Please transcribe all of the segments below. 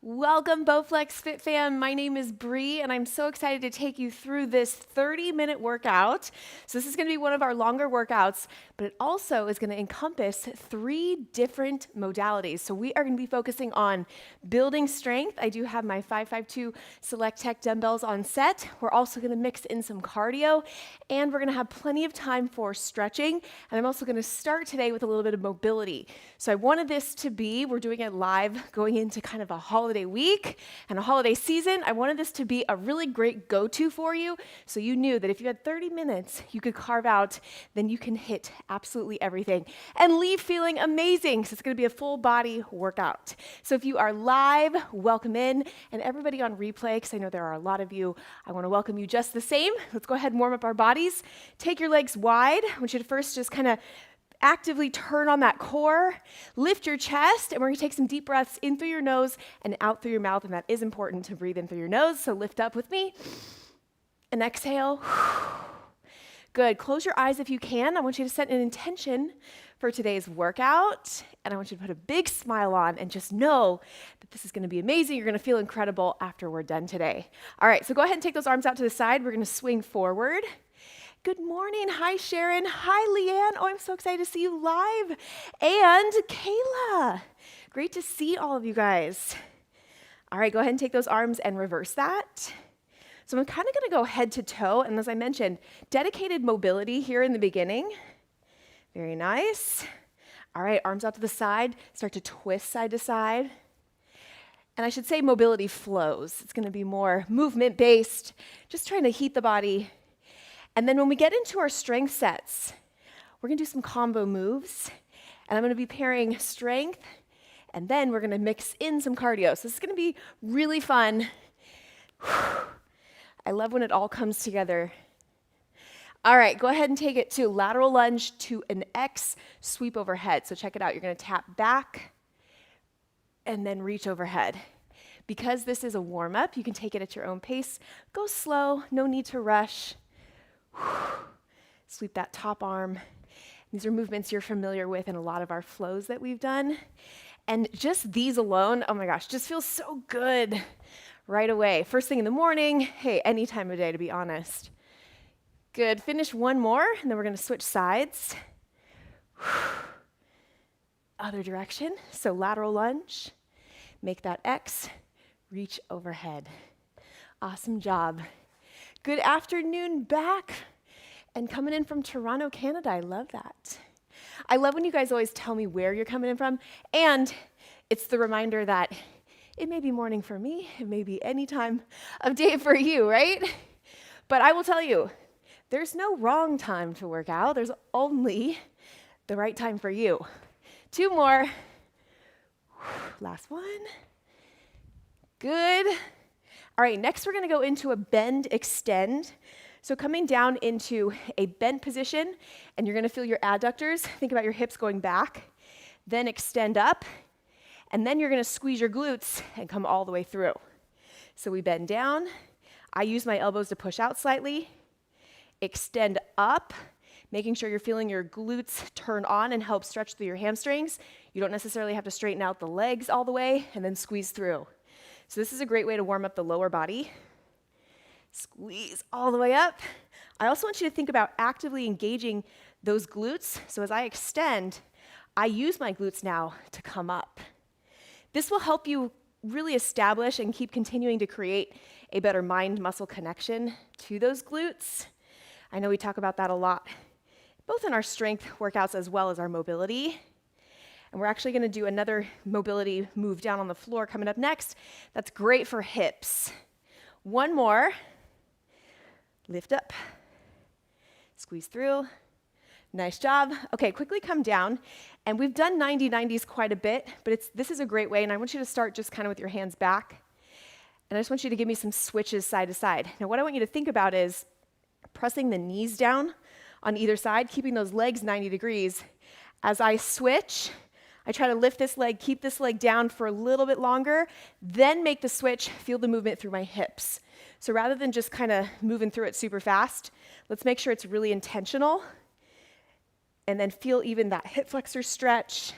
Welcome, Bowflex Fit Fam. My name is Bree, and I'm so excited to take you through this 30-minute workout. So this is going to be one of our longer workouts, but it also is going to encompass 3 different modalities. So we are going to be focusing on building strength. I do have my 552 Select Tech dumbbells on set. We're also going to mix in some cardio, and we're going to have plenty of time for stretching. And I'm also going to start today with a little bit of mobility. So I wanted this to be, we're doing it live going into kind of a holiday week and a holiday season. I wanted this to be a really great go-to for you, so you knew that if you had 30 minutes you could carve out, then you can hit absolutely everything and leave feeling amazing. So it's going to be a full body workout. So if you are live, welcome in, and everybody on replay, because I know there are a lot of you, I want to welcome you just the same. Let's go ahead and warm up our bodies. Take your legs wide. I want you to first just kind of actively turn on that core, lift your chest, and we're going to take some deep breaths in through your nose and out through your mouth, and that is important to breathe in through your nose, so lift up with me, and exhale. Good. Close your eyes if you can. I want you to set an intention for today's workout, and I want you to put a big smile on and just know that this is going to be amazing. You're going to feel incredible after we're done today. All right, so go ahead and take those arms out to the side. We're going to swing forward. Good morning. Hi, Sharon. Hi, Leanne. Oh, I'm so excited to see you live. And Kayla. Great to see all of you guys. All right, go ahead and take those arms and reverse that. So I'm kind of going to go head to toe. And as I mentioned, dedicated mobility here in the beginning. Very nice. All right, arms out to the side. Start to twist side to side. And I should say mobility flows. It's going to be more movement-based, just trying to heat the body. And then when we get into our strength sets, we're going to do some combo moves. And I'm going to be pairing strength, and then we're going to mix in some cardio. So this is going to be really fun. I love when it all comes together. All right, go ahead and take it to lateral lunge to an X sweep overhead. So check it out. You're going to tap back and then reach overhead. Because this is a warm-up, you can take it at your own pace. Go slow, no need to rush. Sweep that top arm. These are movements you're familiar with in a lot of our flows that we've done. And just these alone, oh my gosh, just feels so good right away. First thing in the morning, hey, any time of day, to be honest. Good. Finish one more, and then we're going to switch sides. Other direction. So lateral lunge. Make that X. Reach overhead. Awesome job. Good afternoon back, and coming in from Toronto, Canada. I love that. I love when you guys always tell me where you're coming in from, and it's the reminder that it may be morning for me, it may be any time of day for you, right? But I will tell you, there's no wrong time to work out. There's only the right time for you. 2 more. Last one. Good. All right, next we're going to go into a bend extend. So coming down into a bent position, and you're going to feel your adductors. Think about your hips going back. Then extend up, and then you're going to squeeze your glutes and come all the way through. So we bend down. I use my elbows to push out slightly. Extend up, making sure you're feeling your glutes turn on and help stretch through your hamstrings. You don't necessarily have to straighten out the legs all the way, and then squeeze through. So this is a great way to warm up the lower body. Squeeze all the way up. I also want you to think about actively engaging those glutes. So as I extend, I use my glutes now to come up. This will help you really establish and keep continuing to create a better mind-muscle connection to those glutes. I know we talk about that a lot, both in our strength workouts as well as our mobility. And we're actually going to do another mobility move down on the floor coming up next. That's great for hips. One more. Lift up. Squeeze through. Nice job. Okay, quickly come down. And we've done 90-90s quite a bit, but this is a great way. And I want you to start just kind of with your hands back. And I just want you to give me some switches side to side. Now, what I want you to think about is pressing the knees down on either side, keeping those legs 90 degrees. As I switch, I try to lift this leg, keep this leg down for a little bit longer, then make the switch, feel the movement through my hips. So rather than just kind of moving through it super fast, let's make sure it's really intentional. And then feel even that hip flexor stretch.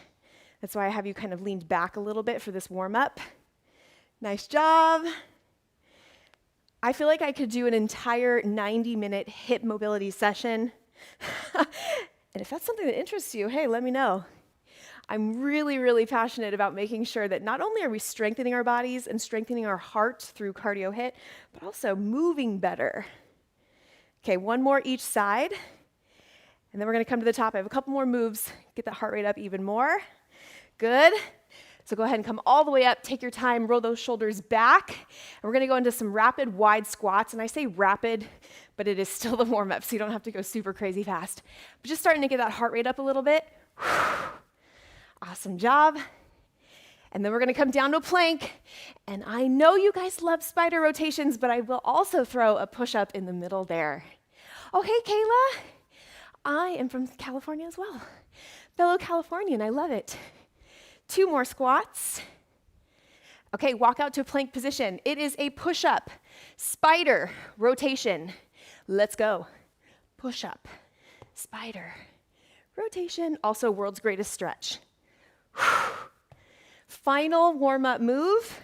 That's why I have you kind of leaned back a little bit for this warm up. Nice job. I feel like I could do an entire 90-minute hip mobility session. And if that's something that interests you, hey, let me know. I'm really, really passionate about making sure that not only are we strengthening our bodies and strengthening our heart through cardio HIIT, but also moving better. Okay, one more each side. And then we're going to come to the top. I have a couple more moves. Get that heart rate up even more. Good. So go ahead and come all the way up. Take your time. Roll those shoulders back. And we're going to go into some rapid wide squats. And I say rapid, but it is still the warm-up, so you don't have to go super crazy fast. But just starting to get that heart rate up a little bit. Awesome job. And then we're going to come down to a plank. And I know you guys love spider rotations, but I will also throw a push-up in the middle there. Oh, hey, Kayla. I am from California as well. Fellow Californian, I love it. 2 more squats. Okay, walk out to a plank position. It is a push-up, spider rotation. Let's go. Push-up, spider, rotation. Also, world's greatest stretch. Final warm-up move.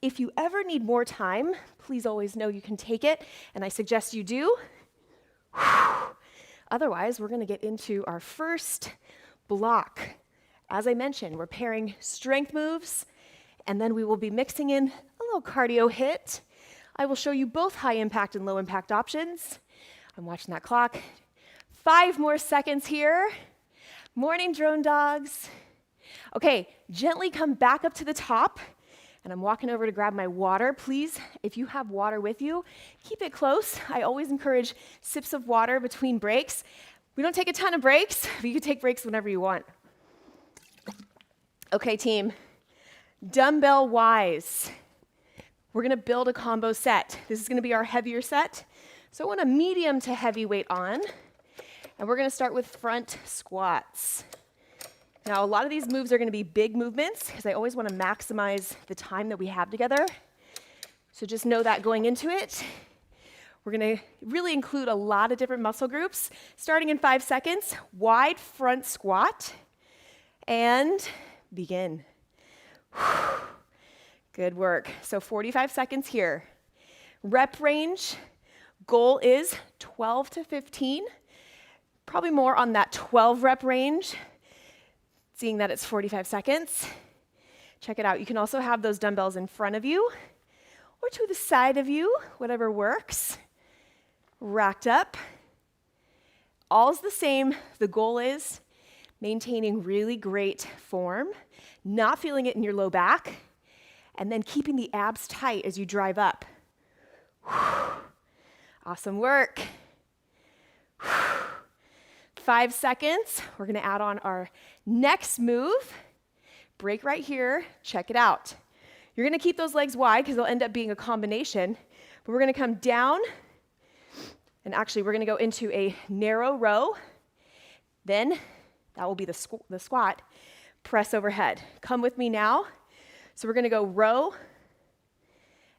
If you ever need more time, please always know you can take it, and I suggest you do. Otherwise, we're going to get into our first block. As I mentioned, we're pairing strength moves, and then we will be mixing in a little cardio HIIT. I will show you both high impact and low impact options. I'm watching that clock. 5 more seconds here. Morning, drone dogs. Okay, gently come back up to the top, and I'm walking over to grab my water. Please, if you have water with you, keep it close. I always encourage sips of water between breaks. We don't take a ton of breaks, but you can take breaks whenever you want. Okay, team, dumbbell wise. We're gonna build a combo set. This is gonna be our heavier set. So I want a medium to heavy weight on, and we're gonna start with front squats. Now, a lot of these moves are going to be big movements because I always want to maximize the time that we have together. So just know that going into it. We're going to really include a lot of different muscle groups. Starting in 5 seconds, wide front squat, and begin. Good work. So 45 seconds here. Rep range, goal is 12 to 15. Probably more on that 12 rep range. Seeing that it's 45 seconds. Check it out. You can also have those dumbbells in front of you or to the side of you, whatever works. Racked up. All's the same. The goal is maintaining really great form, not feeling it in your low back, and then keeping the abs tight as you drive up. Awesome work. 5 seconds. We're going to add on our next move. Break right here. Check it out. You're going to keep those legs wide because they'll end up being a combination. But we're going to come down. And actually, we're going to go into a narrow row. Then, that will be the squat. Press overhead. Come with me now. So we're going to go row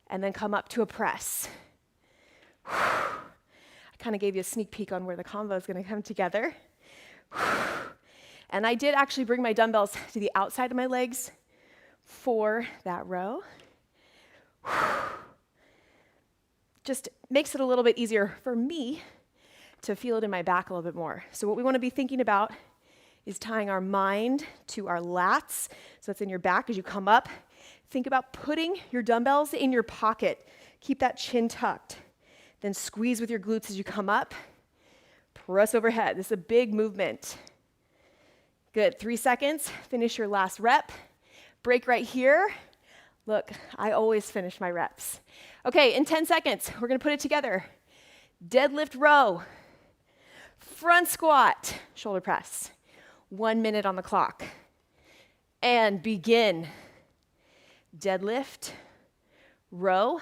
and then come up to a press. Kind of gave you a sneak peek on where the combo is going to come together. And I did actually bring my dumbbells to the outside of my legs for that row. Just makes it a little bit easier for me to feel it in my back a little bit more. So what we want to be thinking about is tying our mind to our lats. So that's in your back as you come up. Think about putting your dumbbells in your pocket. Keep that chin tucked. Then squeeze with your glutes as you come up. Press overhead. This is a big movement. Good. 3 seconds. Finish your last rep. Break right here. Look, I always finish my reps. Okay, in 10 seconds, we're going to put it together. Deadlift row. Front squat. Shoulder press. 1 minute on the clock. And begin. Deadlift row.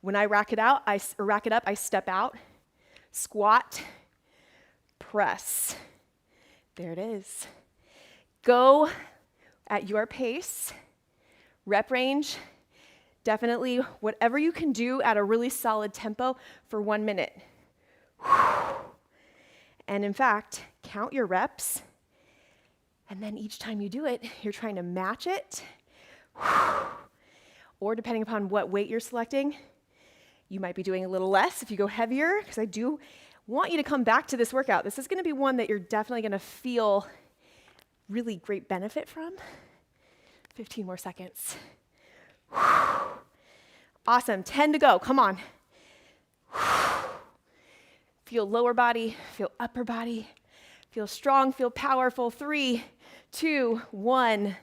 When I rack it up, I step out, squat, press. There it is. Go at your pace. Rep range, definitely whatever you can do at a really solid tempo for 1 minute. And in fact, count your reps. And then each time you do it, you're trying to match it. or depending upon what weight you're selecting, you might be doing a little less if you go heavier, because I do want you to come back to this workout. This is going to be one that you're definitely going to feel really great benefit from. 15 more seconds. Awesome. 10 to go. Come on. Feel lower body, feel upper body, feel strong, feel powerful. 3, 2, 1.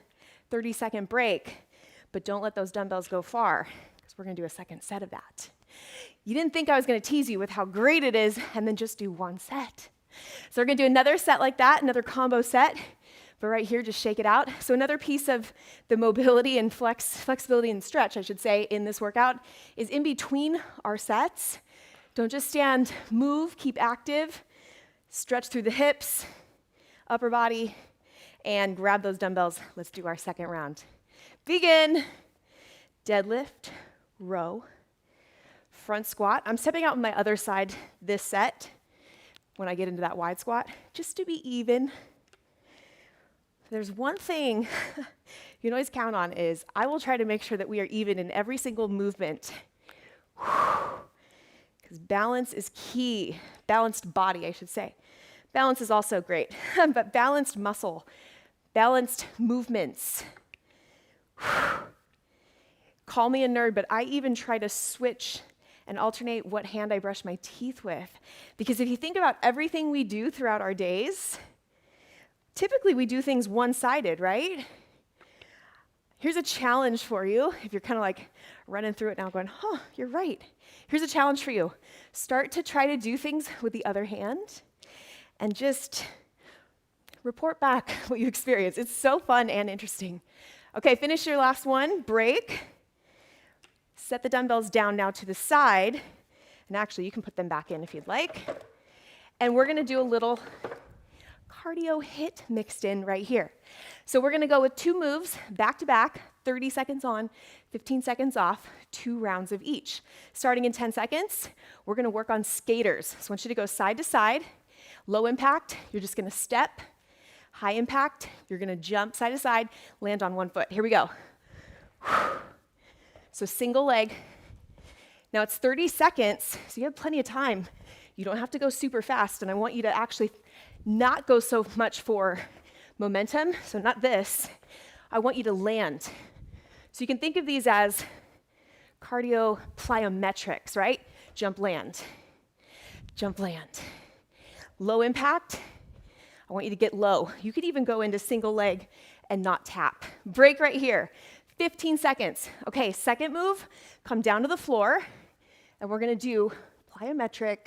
30-second break. But don't let those dumbbells go far, because we're going to do a second set of that. You didn't think I was going to tease you with how great it is and then just do one set. So we're going to do another set like that, another combo set. But right here, just shake it out. So another piece of the mobility and flexibility and stretch, I should say, in this workout is in between our sets. Don't just stand, move, keep active, stretch through the hips, upper body, and grab those dumbbells. Let's do our second round. Begin. Deadlift, row, front squat. I'm stepping out on my other side this set when I get into that wide squat, just to be even. There's one thing you can always count on is I will try to make sure that we are even in every single movement. Because balance is key. Balanced body, I should say. Balance is also great, but balanced muscle, balanced movements. Call me a nerd, but I even try to switch and alternate what hand I brush my teeth with. Because if you think about everything we do throughout our days, typically we do things one-sided, right? Here's a challenge for you. If you're kind of like running through it now going, you're right. Here's a challenge for you. Start to try to do things with the other hand and just report back what you experience. It's so fun and interesting. Okay, finish your last one, break. Set the dumbbells down now to the side. And actually, you can put them back in if you'd like. And we're gonna do a little cardio hit mixed in right here. So we're gonna go with 2 moves, back to back, 30 seconds on, 15 seconds off, 2 rounds of each. Starting in 10 seconds, we're gonna work on skaters. So I want you to go side to side. Low impact, you're just gonna step. High impact, you're gonna jump side to side, land on one foot. Here we go. So single leg. Now it's 30 seconds, so you have plenty of time. You don't have to go super fast, and I want you to actually not go so much for momentum, so not this. I want you to land. So you can think of these as cardio plyometrics, right? Jump, land. Jump, land. Low impact, I want you to get low. You could even go into single leg and not tap. Break right here. 15 seconds. Okay, second move, come down to the floor, and we're gonna do plyometric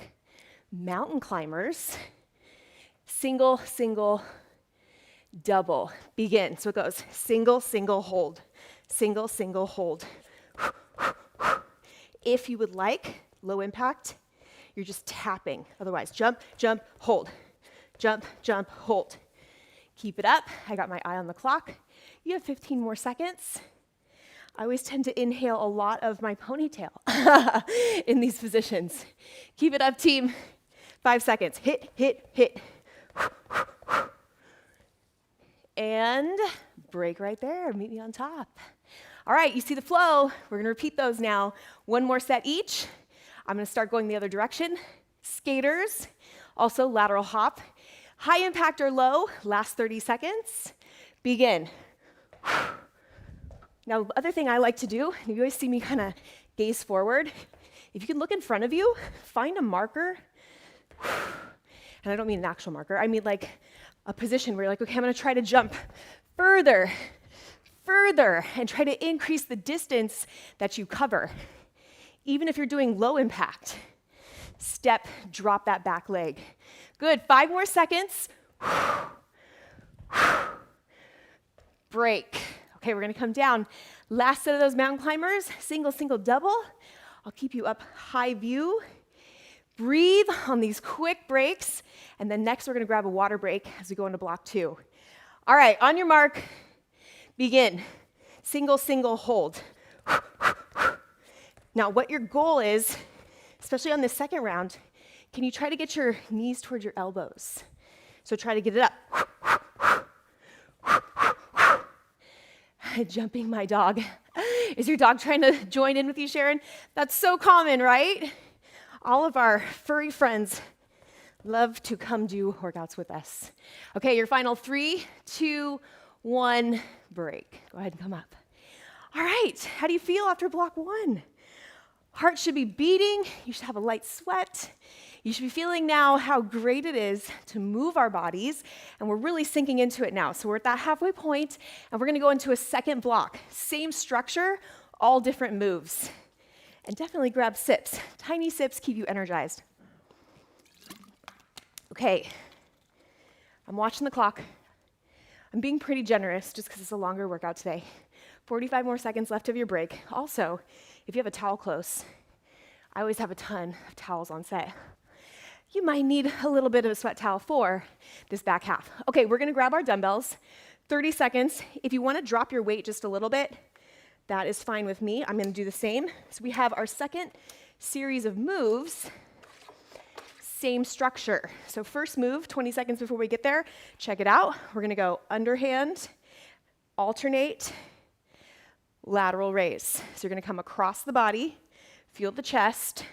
mountain climbers. Single, single, double. Begin. So it goes single, single, hold. Single, single, hold. If you would like, low impact, you're just tapping. Otherwise, jump, jump, hold. Jump, jump, hold. Keep it up. I got my eye on the clock. You have 15 more seconds. I always tend to inhale a lot of my ponytail in these positions. Keep it up, team. 5 seconds. Hit, hit, hit. And break right there. Meet me on top. All right, you see the flow. We're gonna repeat those now. 1 more set each. I'm gonna start going the other direction. Skaters, also lateral hop. High impact or low, last 30 seconds. Begin. Now, the other thing I like to do, and you always see me kind of gaze forward, if you can look in front of you, find a marker, and I don't mean an actual marker, I mean like a position where you're like, okay, I'm gonna try to jump further, further, and try to increase the distance that you cover. Even if you're doing low impact, step, drop that back leg. Good, 5 more seconds. Break. Okay, we're gonna come down. Last set of those mountain climbers, single, single, double. I'll keep you up high view. Breathe on these quick breaks, and then next we're gonna grab a water break as we go into block 2. All right, on your mark, begin. Single, single, hold. Now, what your goal is, especially on this second round, can you try to get your knees towards your elbows? So try to get it up. Jumping my dog. Is your dog trying to join in with you, Sharon? That's so common, right? All of our furry friends love to come do workouts with us. Okay, your final 3, 2, 1, break. Go ahead and come up. All right, how do you feel after block 1? Heart should be beating. You should have a light sweat. You should be feeling now how great it is to move our bodies, and we're really sinking into it now. So we're at that halfway point, and we're gonna go into a second block. Same structure, all different moves. And definitely grab sips. Tiny sips keep you energized. Okay, I'm watching the clock. I'm being pretty generous just because it's a longer workout today. 45 more seconds left of your break. Also, if you have a towel close, I always have a ton of towels on set. You might need a little bit of a sweat towel for this back half. Okay, we're gonna grab our dumbbells, 30 seconds. If you wanna drop your weight just a little bit, that is fine with me. I'm gonna do the same. So we have our second series of moves, same structure. So first move, 20 seconds before we get there, check it out. We're gonna go underhand, alternate, lateral raise. So you're gonna come across the body, feel the chest,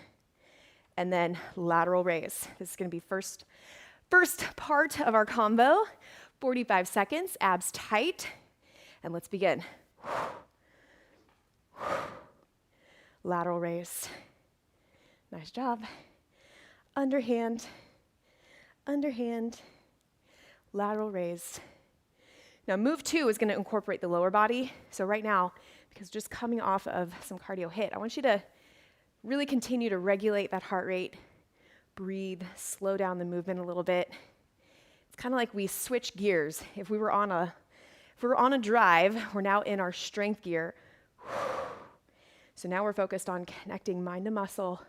and then lateral raise. This is gonna be first part of our combo. 45 seconds, abs tight, and let's begin. Lateral raise. Nice job. Underhand, underhand, lateral raise. Now move 2 is gonna incorporate the lower body. So right now, because just coming off of some cardio HIIT, I want you to really continue to regulate that heart rate, breathe, slow down the movement a little bit. It's kind of like we switch gears. If we were on a drive, we're now in our strength gear. So now we're focused on connecting mind to muscle,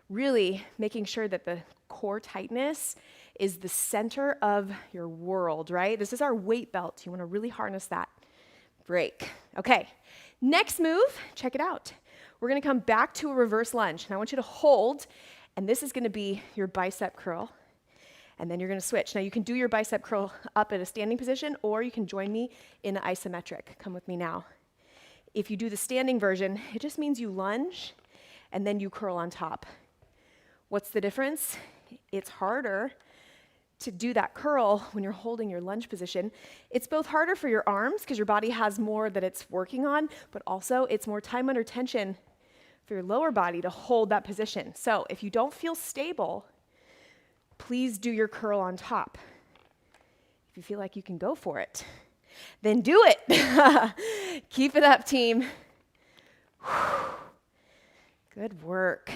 really making sure that the core tightness is the center of your world, right? This is our weight belt. You want to really harness that. Break. Okay, next move, check it out. We're gonna come back to a reverse lunge. And I want you to hold, and this is gonna be your bicep curl. And then you're gonna switch. Now you can do your bicep curl up at a standing position, or you can join me in an isometric. Come with me now. If you do the standing version, it just means you lunge, and then you curl on top. What's the difference? It's harder to do that curl when you're holding your lunge position. It's both harder for your arms because your body has more that it's working on, but also it's more time under tension for your lower body to hold that position. So if you don't feel stable, please do your curl on top. If you feel like you can go for it, then do it. Keep it up, team. Good work.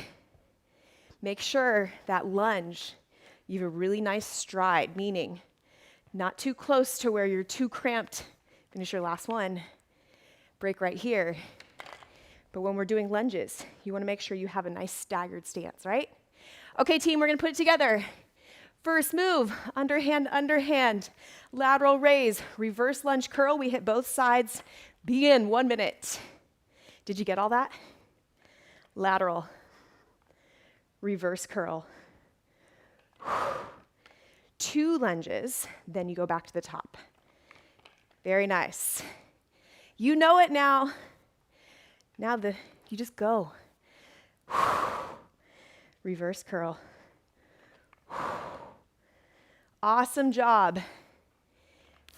Make sure that lunge, you have a really nice stride, meaning not too close to where you're too cramped. Finish your last one. Break right here. But when we're doing lunges, you want to make sure you have a nice staggered stance, right? Okay, team, we're going to put it together. First move, underhand, underhand, lateral raise, reverse lunge curl. We hit both sides. Begin, 1 minute. Did you get all that? Lateral, reverse curl. 2 lunges, then you go back to the top. Very nice. You know it now. Now you just go. Reverse curl. Awesome job.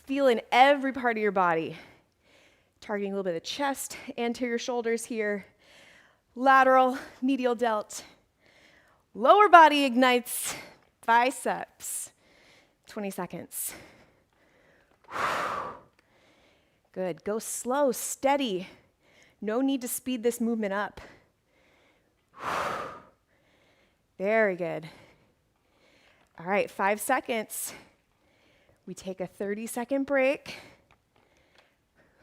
Feeling every part of your body. Targeting a little bit of the chest, anterior shoulders here. Lateral, medial delt. Lower body ignites, biceps. 20 seconds. Good. Go slow, steady. No need to speed this movement up. Very good. All right, 5 seconds. We take a 30-second break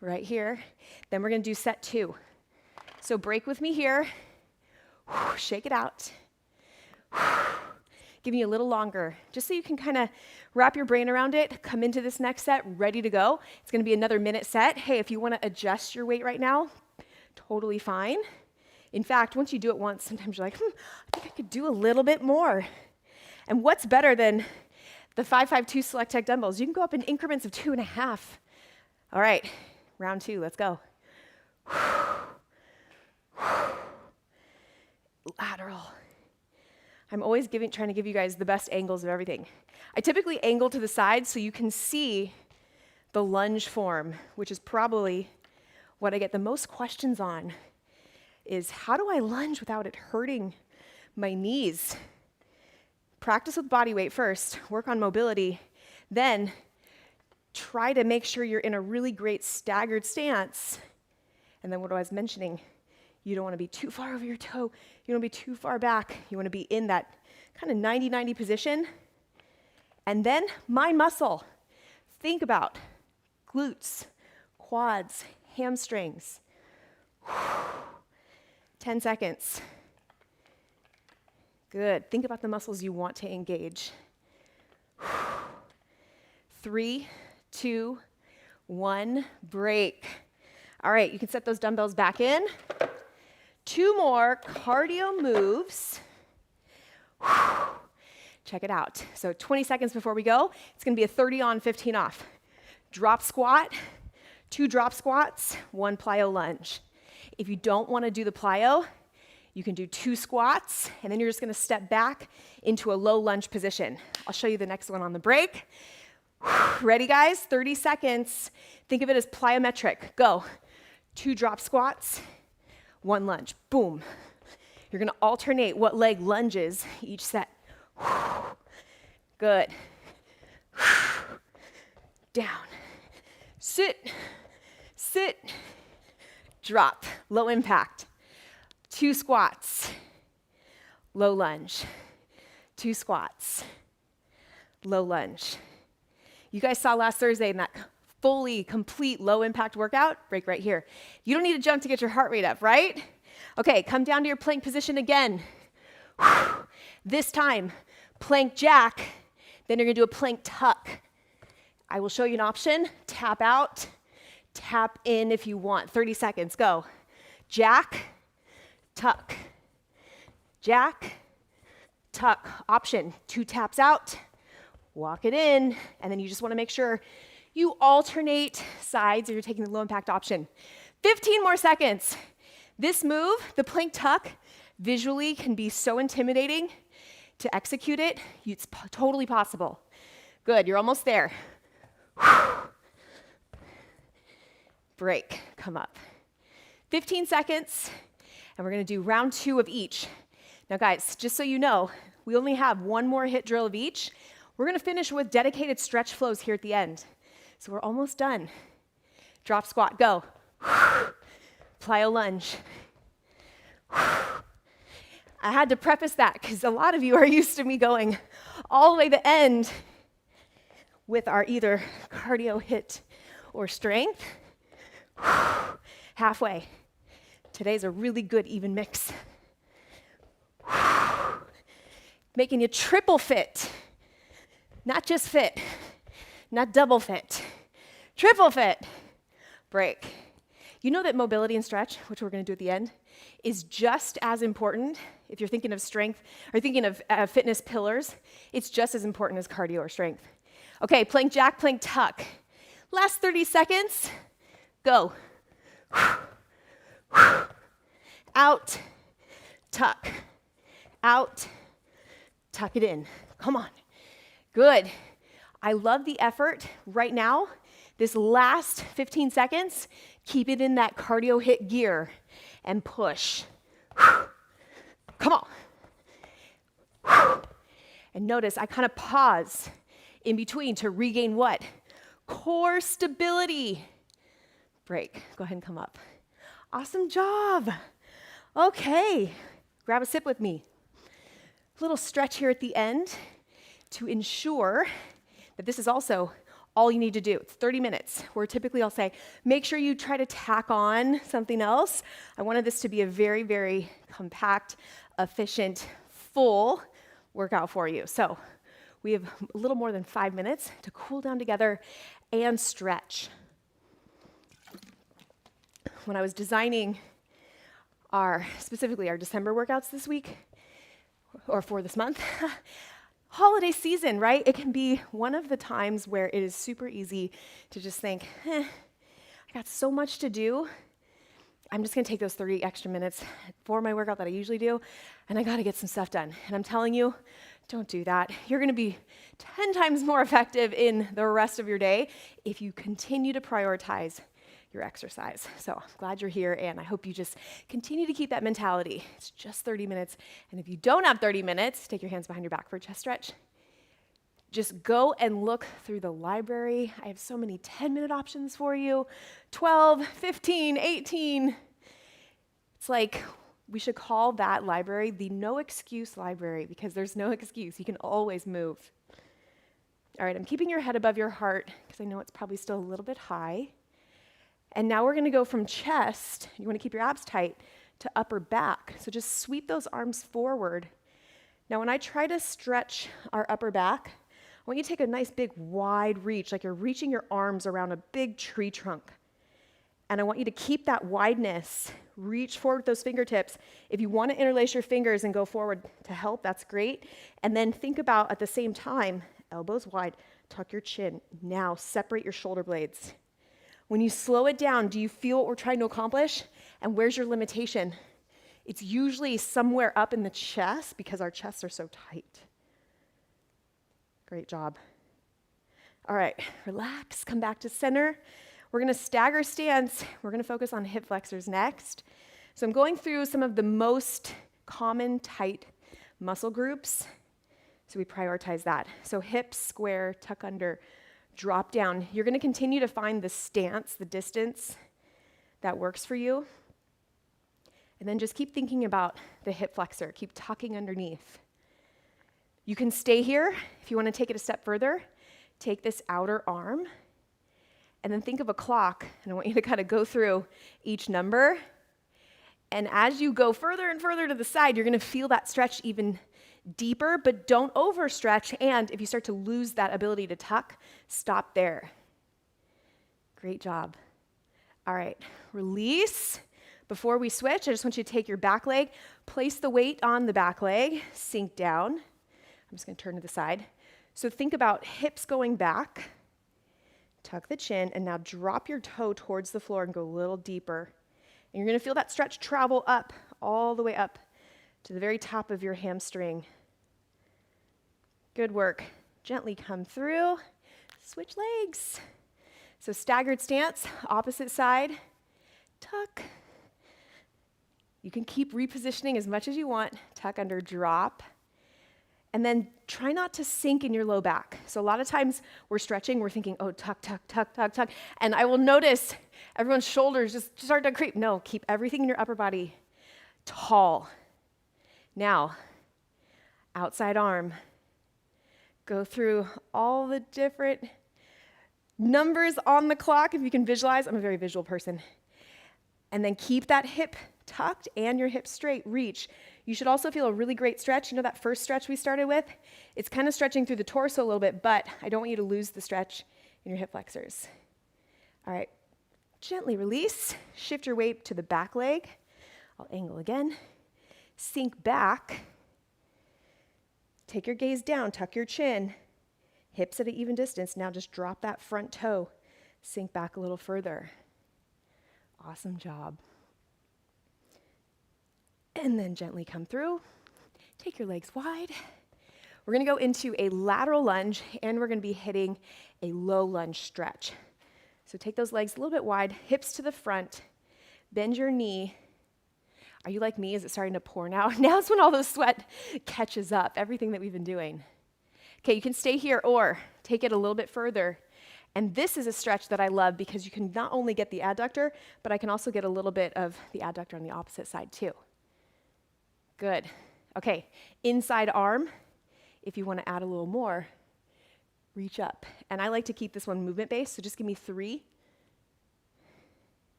right here. Then we're going to do set 2. So break with me here. Shake it out. Give me a little longer, just so you can kind of wrap your brain around it, come into this next set ready to go. It's going to be another minute set. Hey, if you want to adjust your weight right now, totally fine. In fact, once you do it once, sometimes you're like, I think I could do a little bit more. And what's better than the 552 Select Tech dumbbells? You can go up in increments of 2.5. All right, round 2, let's go. lateral. I'm always trying to give you guys the best angles of everything. I typically angle to the side so you can see the lunge form, which is probably what I get the most questions on, is how do I lunge without it hurting my knees? Practice with body weight first, work on mobility, then try to make sure you're in a really great staggered stance. And then what I was mentioning, you don't want to be too far over your toe, you don't want to be too far back, you want to be in that kind of 90-90 position. And then mind muscle. Think about glutes, quads, hamstrings. 10 seconds. Good. Think about the muscles you want to engage. 3, 2, 1, break. All right, you can set those dumbbells back in. 2 more cardio moves. Check it out. So 20 seconds before we go, it's gonna be a 30 on, 15 off. Drop squat, 2 drop squats, 1 plyo lunge. If you don't wanna do the plyo, you can do 2 squats, and then you're just gonna step back into a low lunge position. I'll show you the next one on the break. Ready, guys? 30 seconds. Think of it as plyometric. Go. 2 drop squats, 1 lunge. Boom. You're gonna alternate what leg lunges each set. Good. Down. Sit. Sit. Drop. Low impact. 2 squats. Low lunge. 2 squats. Low lunge. You guys saw last Thursday in that fully complete low impact workout, break right here. You don't need to jump to get your heart rate up, right? Okay, come down to your plank position again. This time, plank jack, then you're gonna do a plank tuck. I will show you an option. Tap out, tap in if you want. 30 seconds, go. Jack, tuck. Jack, tuck. Option, 2 taps out, walk it in, and then you just wanna make sure you alternate sides if you're taking the low impact option. 15 more seconds. This move, the plank tuck, visually can be so intimidating. To execute it, it's totally possible. Good, you're almost there. Break, come up. 15 seconds, and we're gonna do round 2 of each. Now guys, just so you know, we only have 1 more HIIT drill of each. We're gonna finish with dedicated stretch flows here at the end. So we're almost done. Drop squat, go. Plyo lunge. I had to preface that because a lot of you are used to me going all the way to the end with our either cardio HIIT or strength. Halfway. Today's a really good even mix. Making you triple fit. Not just fit, not double fit, triple fit. Break. You know that mobility and stretch, which we're gonna do at the end, is just as important if you're thinking of strength or thinking of fitness pillars. It's just as important as cardio or strength. Okay, plank jack, plank tuck. Last 30 seconds, go. Out, tuck, out, tuck it in. Come on. Good. I love the effort right now. This last 15 seconds, keep it in that cardio HIIT gear and push. Come on. And notice I kind of pause in between to regain what? Core stability. Break. Go ahead and come up. Awesome job. Okay. Grab a sip with me. A little stretch here at the end to ensure that this is also all you need to do. It's 30 minutes, where typically I'll say, make sure you try to tack on something else. I wanted this to be a very, very compact, efficient, full workout for you. So we have a little more than 5 minutes to cool down together and stretch. When I was designing specifically our December workouts this week, or for this month, holiday season, right? It can be one of the times where it is super easy to just think, I got so much to do. I'm just gonna take those 30 extra minutes for my workout that I usually do, and I gotta get some stuff done. And I'm telling you, don't do that. You're gonna be 10 times more effective in the rest of your day if you continue to prioritize your exercise. So I'm glad you're here, and I hope you just continue to keep that mentality. It's just 30 minutes, and if you don't have 30 minutes, take your hands behind your back for a chest stretch. Just go and look through the library. I have so many 10-minute options for you, 12, 15, 18. It's like we should call that library the no excuse library, because there's no excuse. You can always move. All right, I'm keeping your head above your heart because I know it's probably still a little bit high. And now we're gonna go from chest, you wanna keep your abs tight, to upper back. So just sweep those arms forward. Now when I try to stretch our upper back, I want you to take a nice big wide reach, like you're reaching your arms around a big tree trunk. And I want you to keep that wideness. Reach forward with those fingertips. If you want to interlace your fingers and go forward to help, that's great. And then think about, at the same time, elbows wide, tuck your chin. Now separate your shoulder blades. When you slow it down, do you feel what we're trying to accomplish? And where's your limitation? It's usually somewhere up in the chest because our chests are so tight. Great job. All right, relax, come back to center. We're gonna stagger stance. We're gonna focus on hip flexors next. So I'm going through some of the most common tight muscle groups. So we prioritize that. So hips, square, tuck under, drop down. You're gonna continue to find the stance, the distance that works for you. And then just keep thinking about the hip flexor. Keep tucking underneath. You can stay here. If you want to take it a step further, take this outer arm and then think of a clock. And I want you to kind of go through each number. And as you go further and further to the side, you're going to feel that stretch even deeper, but don't overstretch. And if you start to lose that ability to tuck, stop there. Great job. All right, release. Before we switch, I just want you to take your back leg, place the weight on the back leg, sink down. I'm just going to turn to the side. So think about hips going back, tuck the chin, and now drop your toe towards the floor and go a little deeper. And you're going to feel that stretch travel up, all the way up to the very top of your hamstring. Good work. Gently come through. Switch legs. So staggered stance, opposite side, tuck. You can keep repositioning as much as you want. Tuck under, drop. And then try not to sink in your low back. So a lot of times we're stretching, we're thinking, oh, tuck, tuck, tuck, tuck, tuck. And I will notice everyone's shoulders just start to creep. No, keep everything in your upper body tall. Now, outside arm. Go through all the different numbers on the clock. If you can visualize, I'm a very visual person. And then keep that hip tucked and your hips straight. Reach. You should also feel a really great stretch. You know that first stretch we started with? It's kind of stretching through the torso a little bit, but I don't want you to lose the stretch in your hip flexors. All right, gently release. Shift your weight to the back leg. I'll angle again. Sink back. Take your gaze down, tuck your chin. Hips at an even distance. Now just drop that front toe. Sink back a little further. Awesome job. And then gently come through. Take your legs wide. We're gonna go into a lateral lunge, and we're gonna be hitting a low lunge stretch. So take those legs a little bit wide, hips to the front, bend your knee. Are you like me? Is it starting to pour now? Now's when all the sweat catches up, everything that we've been doing. Okay, you can stay here or take it a little bit further. And this is a stretch that I love because you can not only get the adductor, but I can also get a little bit of the adductor on the opposite side too. Good. Okay, inside arm. If you want to add a little more, reach up. And I like to keep this one movement-based, so just give me 3.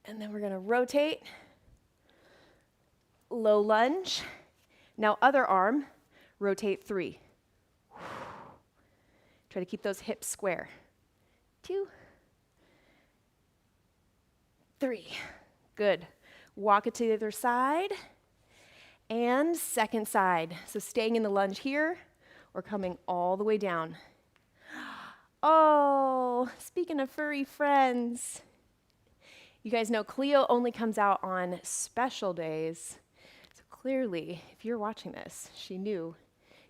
And then we're going to rotate. Low lunge. Now other arm, rotate 3. Try to keep those hips square. 2, 3. Good. Walk it to the other side. And second side. So staying in the lunge here or coming all the way down. Oh, speaking of furry friends, You guys know Cleo only comes out on special days. So clearly, if you're watching this, she knew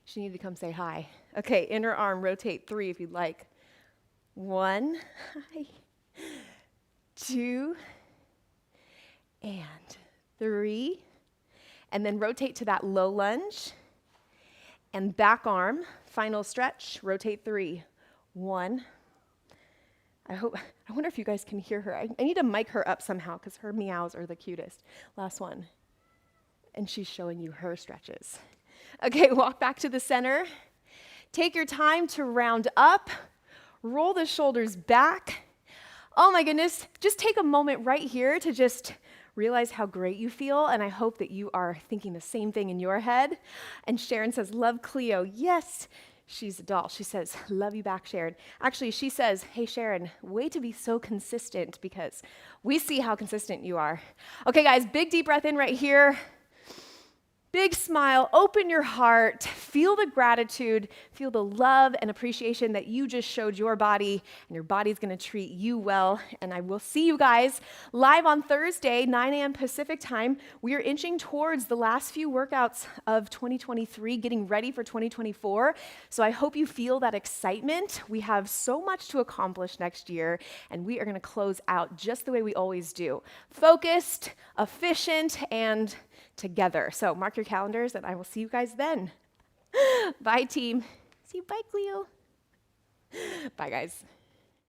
she needed to come say hi. Okay, inner arm, rotate 3 if you'd like. 1, hi, 2, and 3. And then rotate to that low lunge. And back arm, final stretch, rotate 3. 1. I wonder if you guys can hear her. I need to mic her up somehow because her meows are the cutest. Last one. And she's showing you her stretches. Okay, walk back to the center. Take your time to round up. Roll the shoulders back. Oh my goodness, just take a moment right here to just realize how great you feel, and I hope that you are thinking the same thing in your head. And Sharon says, love Cleo. Yes, she's a doll. She says, love you back, Sharon. Actually, she says, hey, Sharon, way to be so consistent because we see how consistent you are. Okay, guys, big deep breath in right here. Big smile, open your heart, feel the gratitude, feel the love and appreciation that you just showed your body, and your body's gonna treat you well. And I will see you guys live on Thursday, 9 a.m. Pacific time. We are inching towards the last few workouts of 2023, getting ready for 2024. So I hope you feel that excitement. We have so much to accomplish next year, and we are gonna close out just the way we always do. Focused, efficient, and together. So mark your calendars, and I will see you guys then. Bye, team. See you. Bye, Cleo. Bye, guys.